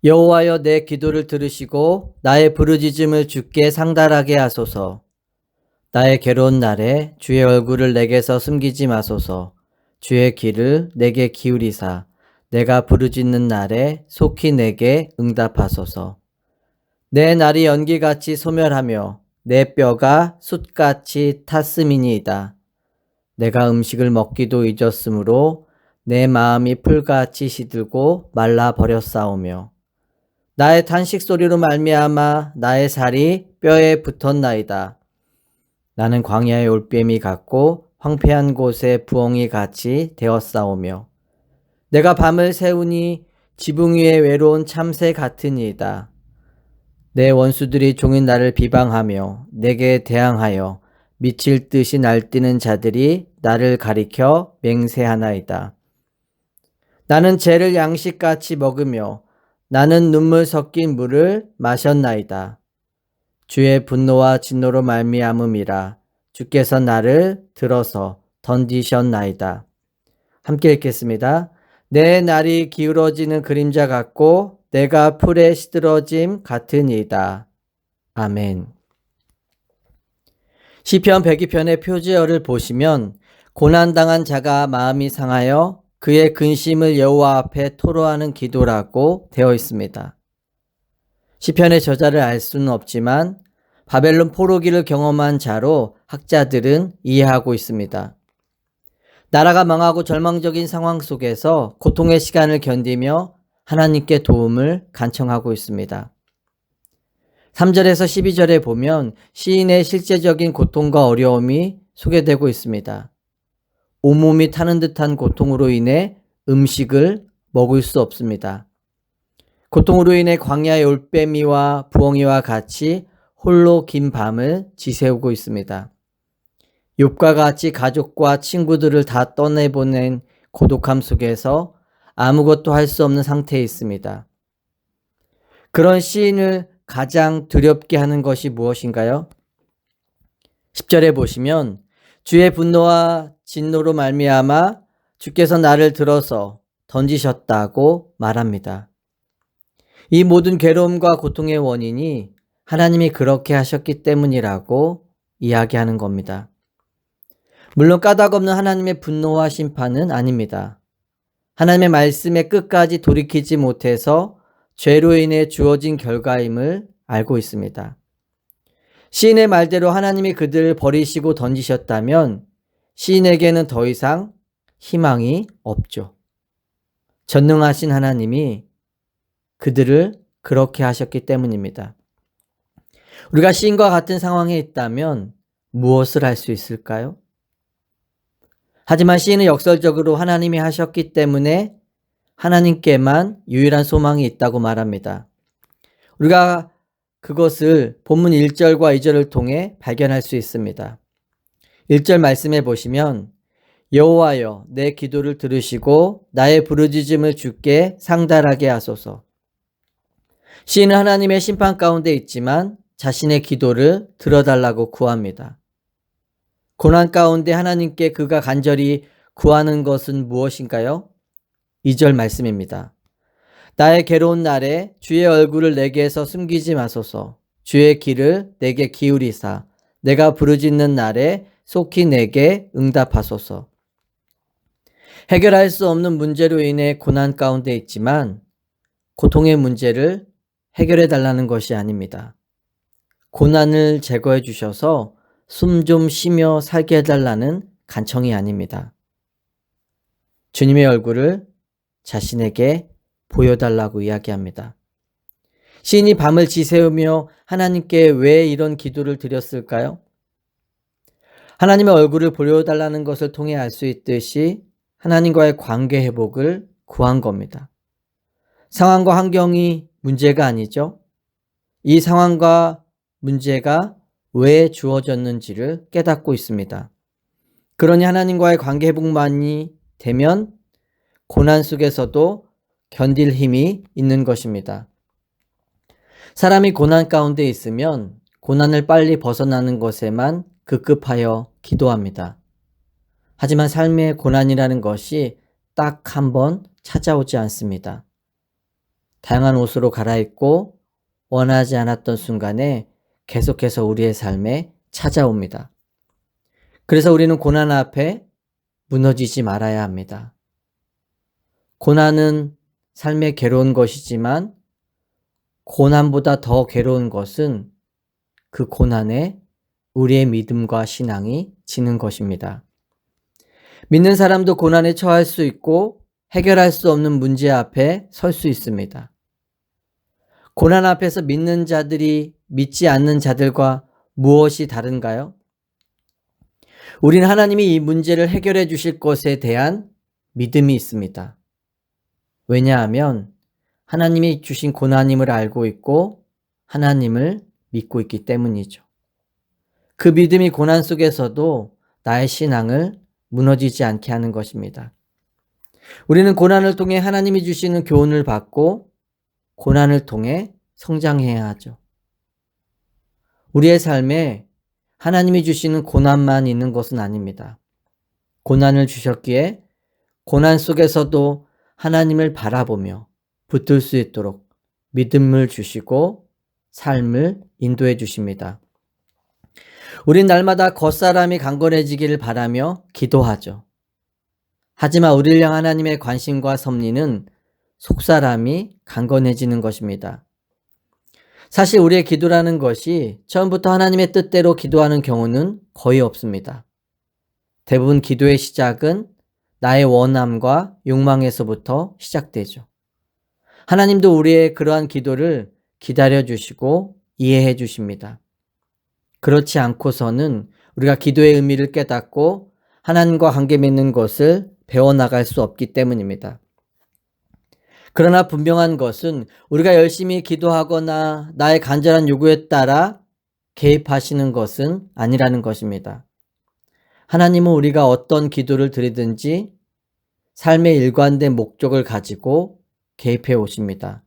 여호와여, 내 기도를 들으시고 나의 부르짖음을 주께 상달하게 하소서. 나의 괴로운 날에 주의 얼굴을 내게서 숨기지 마소서. 주의 귀를 내게 기울이사 내가 부르짖는 날에 속히 내게 응답하소서. 내 날이 연기같이 소멸하며 내 뼈가 숯같이 탔음이니이다. 내가 음식을 먹기도 잊었으므로 내 마음이 풀같이 시들고 말라버렸사오며 나의 탄식 소리로 말미암아 나의 살이 뼈에 붙었나이다. 나는 광야의 올빼미 같고 황폐한 곳에 부엉이 같이 되었사오며 내가 밤을 새우니 지붕 위에 외로운 참새 같으니이다. 내 원수들이 종일 나를 비방하며 내게 대항하여 미칠 듯이 날뛰는 자들이 나를 가리켜 맹세하나이다. 나는 죄를 양식같이 먹으며 나는 눈물 섞인 물을 마셨나이다. 주의 분노와 진노로 말미암음이라. 주께서 나를 들어서 던지셨나이다. 함께 읽겠습니다. 내 날이 기울어지는 그림자 같고 내가 풀에 시들어짐 같으니이다. 아멘. 시편 102편의 표제어를 보시면 고난당한 자가 마음이 상하여 그의 근심을 여호와 앞에 토로하는 기도라고 되어 있습니다. 시편의 저자를 알 수는 없지만 바벨론 포로기를 경험한 자로 학자들은 이해하고 있습니다. 나라가 망하고 절망적인 상황 속에서 고통의 시간을 견디며 하나님께 도움을 간청하고 있습니다. 3절에서 12절에 보면 시인의 실제적인 고통과 어려움이 소개되고 있습니다. 온몸이 타는 듯한 고통으로 인해 음식을 먹을 수 없습니다. 고통으로 인해 광야의 올빼미와 부엉이와 같이 홀로 긴 밤을 지새우고 있습니다. 욥과 같이 가족과 친구들을 다 떠내보낸 고독함 속에서 아무것도 할 수 없는 상태에 있습니다. 그런 시인을 가장 두렵게 하는 것이 무엇인가요? 10절에 보시면 주의 분노와 진노로 말미암아 주께서 나를 들어서 던지셨다고 말합니다. 이 모든 괴로움과 고통의 원인이 하나님이 그렇게 하셨기 때문이라고 이야기하는 겁니다. 물론 까닭없는 하나님의 분노와 심판은 아닙니다. 하나님의 말씀에 끝까지 돌이키지 못해서 죄로 인해 주어진 결과임을 알고 있습니다. 시인의 말대로 하나님이 그들을 버리시고 던지셨다면 시인에게는 더 이상 희망이 없죠. 전능하신 하나님이 그들을 그렇게 하셨기 때문입니다. 우리가 시인과 같은 상황에 있다면 무엇을 할 수 있을까요? 하지만 시인은 역설적으로 하나님이 하셨기 때문에 하나님께만 유일한 소망이 있다고 말합니다. 우리가 그것을 본문 1절과 2절을 통해 발견할 수 있습니다. 1절 말씀해 보시면 여호와여, 내 기도를 들으시고 나의 부르짖음을 주께 상달하게 하소서. 시인은 하나님의 심판 가운데 있지만 자신의 기도를 들어달라고 구합니다. 고난 가운데 하나님께 그가 간절히 구하는 것은 무엇인가요? 2절 말씀입니다. 나의 괴로운 날에 주의 얼굴을 내게서 숨기지 마소서. 주의 귀를 내게 기울이사 내가 부르짖는 날에 속히 내게 응답하소서. 해결할 수 없는 문제로 인해 고난 가운데 있지만 고통의 문제를 해결해 달라는 것이 아닙니다. 고난을 제거해 주셔서 숨 좀 쉬며 살게 해달라는 간청이 아닙니다. 주님의 얼굴을 자신에게 보여달라고 이야기합니다. 시인이 밤을 지새우며 하나님께 왜 이런 기도를 드렸을까요? 하나님의 얼굴을 보여달라는 것을 통해 알 수 있듯이 하나님과의 관계 회복을 구한 겁니다. 상황과 환경이 문제가 아니죠. 이 상황과 문제가 왜 주어졌는지를 깨닫고 있습니다. 그러니 하나님과의 관계 회복만이 되면 고난 속에서도 견딜 힘이 있는 것입니다. 사람이 고난 가운데 있으면 고난을 빨리 벗어나는 것에만 급급하여 기도합니다. 하지만 삶의 고난이라는 것이 딱 한 번 찾아오지 않습니다. 다양한 옷으로 갈아입고 원하지 않았던 순간에 계속해서 우리의 삶에 찾아옵니다. 그래서 우리는 고난 앞에 무너지지 말아야 합니다. 고난은 삶의 괴로운 것이지만 고난보다 더 괴로운 것은 그 고난에 우리의 믿음과 신앙이 지는 것입니다. 믿는 사람도 고난에 처할 수 있고 해결할 수 없는 문제 앞에 설 수 있습니다. 고난 앞에서 믿는 자들이 믿지 않는 자들과 무엇이 다른가요? 우리는 하나님이 이 문제를 해결해 주실 것에 대한 믿음이 있습니다. 왜냐하면 하나님이 주신 고난임을 알고 있고 하나님을 믿고 있기 때문이죠. 그 믿음이 고난 속에서도 나의 신앙을 무너지지 않게 하는 것입니다. 우리는 고난을 통해 하나님이 주시는 교훈을 받고 고난을 통해 성장해야 하죠. 우리의 삶에 하나님이 주시는 고난만 있는 것은 아닙니다. 고난을 주셨기에 고난 속에서도 하나님을 바라보며 붙들 수 있도록 믿음을 주시고 삶을 인도해 주십니다. 우린 날마다 겉사람이 강건해지기를 바라며 기도하죠. 하지만 우리를 향한 하나님의 관심과 섭리는 속사람이 강건해지는 것입니다. 사실 우리의 기도라는 것이 처음부터 하나님의 뜻대로 기도하는 경우는 거의 없습니다. 대부분 기도의 시작은 나의 원함과 욕망에서부터 시작되죠. 하나님도 우리의 그러한 기도를 기다려 주시고 이해해 주십니다. 그렇지 않고서는 우리가 기도의 의미를 깨닫고 하나님과 관계 맺는 것을 배워나갈 수 없기 때문입니다. 그러나 분명한 것은 우리가 열심히 기도하거나 나의 간절한 요구에 따라 개입하시는 것은 아니라는 것입니다. 하나님은 우리가 어떤 기도를 드리든지 삶의 일관된 목적을 가지고 개입해 오십니다.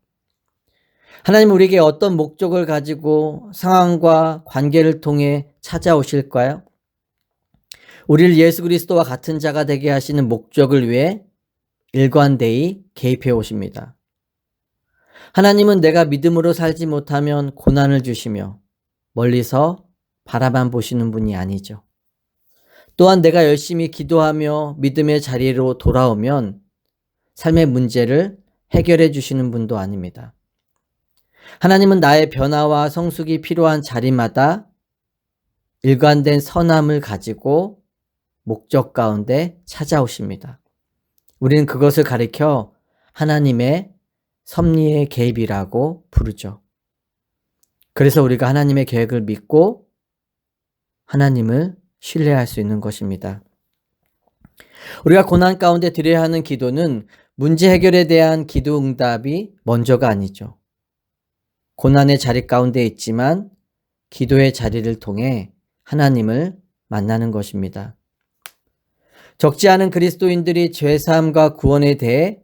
하나님은 우리에게 어떤 목적을 가지고 상황과 관계를 통해 찾아오실까요? 우리를 예수 그리스도와 같은 자가 되게 하시는 목적을 위해 일관되이 개입해 오십니다. 하나님은 내가 믿음으로 살지 못하면 고난을 주시며 멀리서 바라만 보시는 분이 아니죠. 또한 내가 열심히 기도하며 믿음의 자리로 돌아오면 삶의 문제를 해결해 주시는 분도 아닙니다. 하나님은 나의 변화와 성숙이 필요한 자리마다 일관된 선함을 가지고 목적 가운데 찾아오십니다. 우리는 그것을 가리켜 하나님의 섭리의 개입이라고 부르죠. 그래서 우리가 하나님의 계획을 믿고 하나님을 신뢰할 수 있는 것입니다. 우리가 고난 가운데 드려야 하는 기도는 문제 해결에 대한 기도 응답이 먼저가 아니죠. 고난의 자리 가운데 있지만 기도의 자리를 통해 하나님을 만나는 것입니다. 적지 않은 그리스도인들이 죄사함과 구원에 대해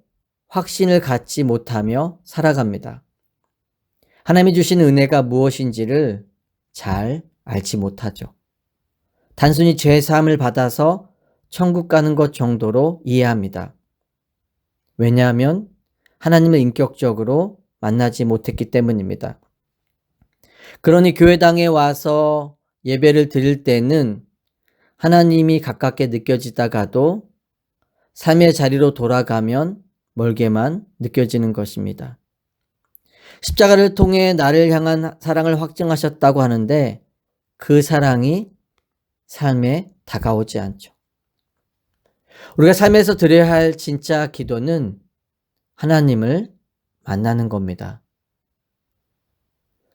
확신을 갖지 못하며 살아갑니다. 하나님이 주신 은혜가 무엇인지를 잘 알지 못하죠. 단순히 죄사함을 받아서 천국 가는 것 정도로 이해합니다. 왜냐하면 하나님을 인격적으로 만나지 못했기 때문입니다. 그러니 교회당에 와서 예배를 드릴 때는 하나님이 가깝게 느껴지다가도 삶의 자리로 돌아가면 멀게만 느껴지는 것입니다. 십자가를 통해 나를 향한 사랑을 확증하셨다고 하는데 그 사랑이 삶에 다가오지 않죠. 우리가 삶에서 드려야 할 진짜 기도는 하나님을 만나는 겁니다.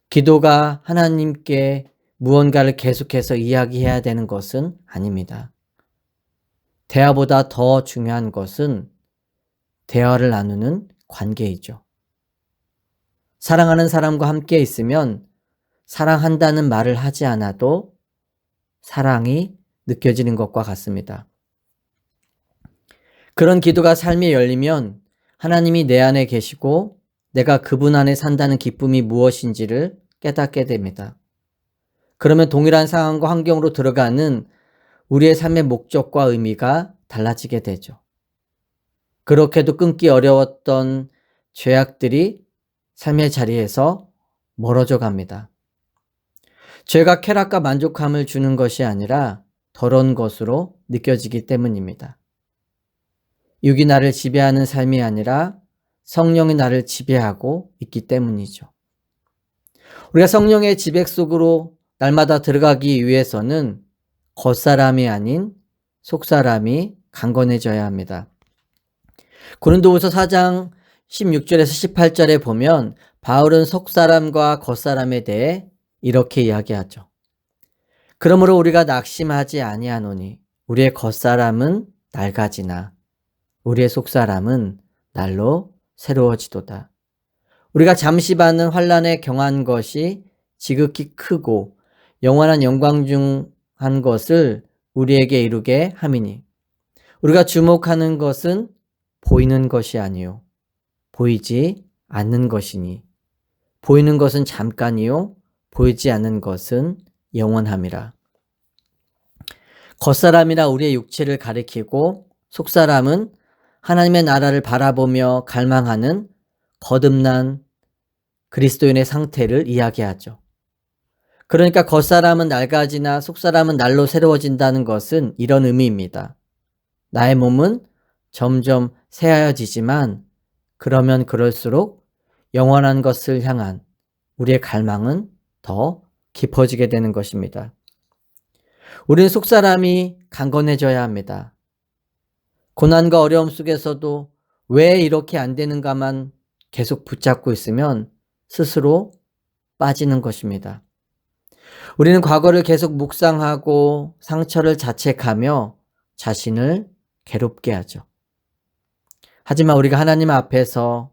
기도가 하나님께 무언가를 계속해서 이야기해야 되는 것은 아닙니다. 대화보다 더 중요한 것은 대화를 나누는 관계이죠. 사랑하는 사람과 함께 있으면 사랑한다는 말을 하지 않아도 사랑이 느껴지는 것과 같습니다. 그런 기도가 삶에 열리면 하나님이 내 안에 계시고 내가 그분 안에 산다는 기쁨이 무엇인지를 깨닫게 됩니다. 그러면 동일한 상황과 환경으로 들어가는 우리의 삶의 목적과 의미가 달라지게 되죠. 그렇게도 끊기 어려웠던 죄악들이 삶의 자리에서 멀어져 갑니다. 죄가 쾌락과 만족함을 주는 것이 아니라 더러운 것으로 느껴지기 때문입니다. 육이 나를 지배하는 삶이 아니라 성령이 나를 지배하고 있기 때문이죠. 우리가 성령의 지배 속으로 날마다 들어가기 위해서는 겉사람이 아닌 속사람이 강건해져야 합니다. 고린도후서 4장 16절에서 18절에 보면 바울은 속사람과 겉사람에 대해 이렇게 이야기하죠. 그러므로 우리가 낙심하지 아니하노니 우리의 겉사람은 낡아지나 우리의 속사람은 날로 새로워지도다. 우리가 잠시 받는 환난에 경한 것이 지극히 크고 영원한 영광 중 한 것을 우리에게 이루게 함이니 우리가 주목하는 것은 보이는 것이 아니요 보이지 않는 것이니 보이는 것은 잠깐이요 보이지 않는 것은 영원함이라. 겉사람이라 우리의 육체를 가리키고 속사람은 하나님의 나라를 바라보며 갈망하는 거듭난 그리스도인의 상태를 이야기하죠. 그러니까 겉사람은 낡아지나 속사람은 날로 새로워진다는 것은 이런 의미입니다. 나의 몸은 점점 새하여지지만 그러면 그럴수록 영원한 것을 향한 우리의 갈망은 더 깊어지게 되는 것입니다. 우리는 속사람이 강건해져야 합니다. 고난과 어려움 속에서도 왜 이렇게 안 되는가만 계속 붙잡고 있으면 스스로 빠지는 것입니다. 우리는 과거를 계속 묵상하고 상처를 자책하며 자신을 괴롭게 하죠. 하지만 우리가 하나님 앞에서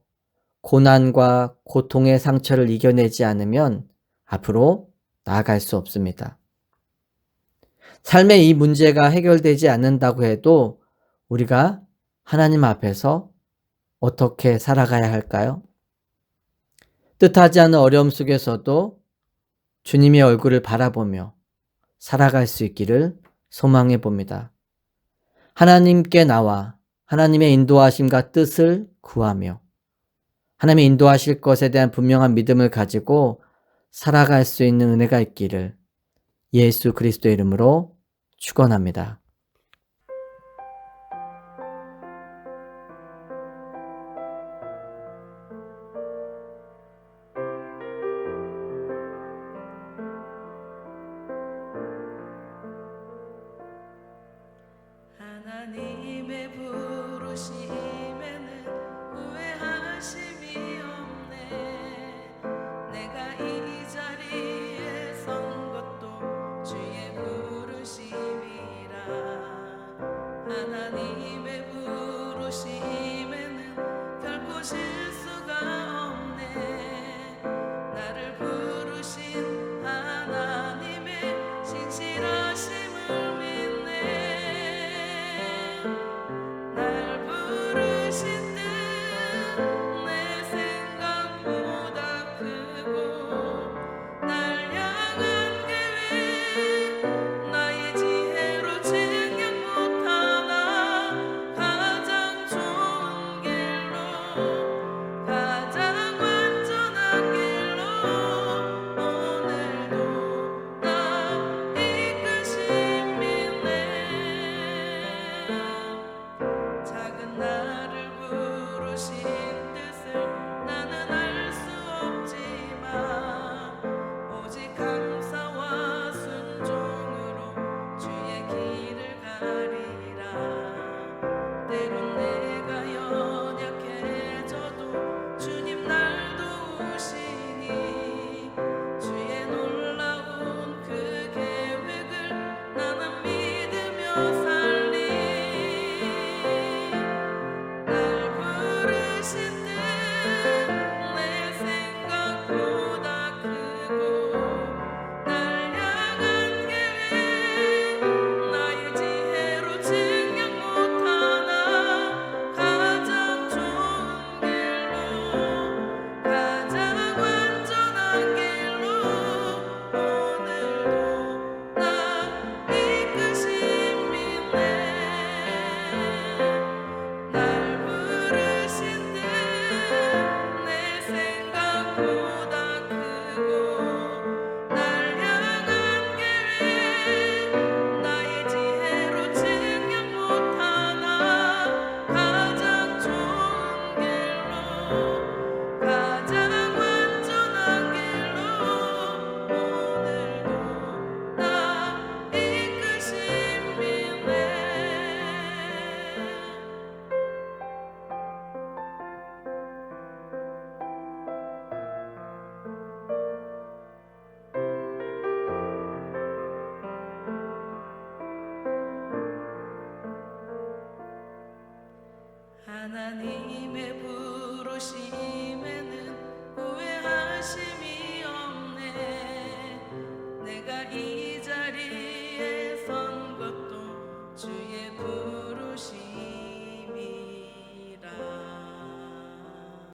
고난과 고통의 상처를 이겨내지 않으면 앞으로 나아갈 수 없습니다. 삶의 이 문제가 해결되지 않는다고 해도 우리가 하나님 앞에서 어떻게 살아가야 할까요? 뜻하지 않은 어려움 속에서도 주님의 얼굴을 바라보며 살아갈 수 있기를 소망해 봅니다. 하나님께 나와 하나님의 인도하심과 뜻을 구하며 하나님의 인도하실 것에 대한 분명한 믿음을 가지고 살아갈 수 있는 은혜가 있기를 예수 그리스도의 이름으로 축원합니다.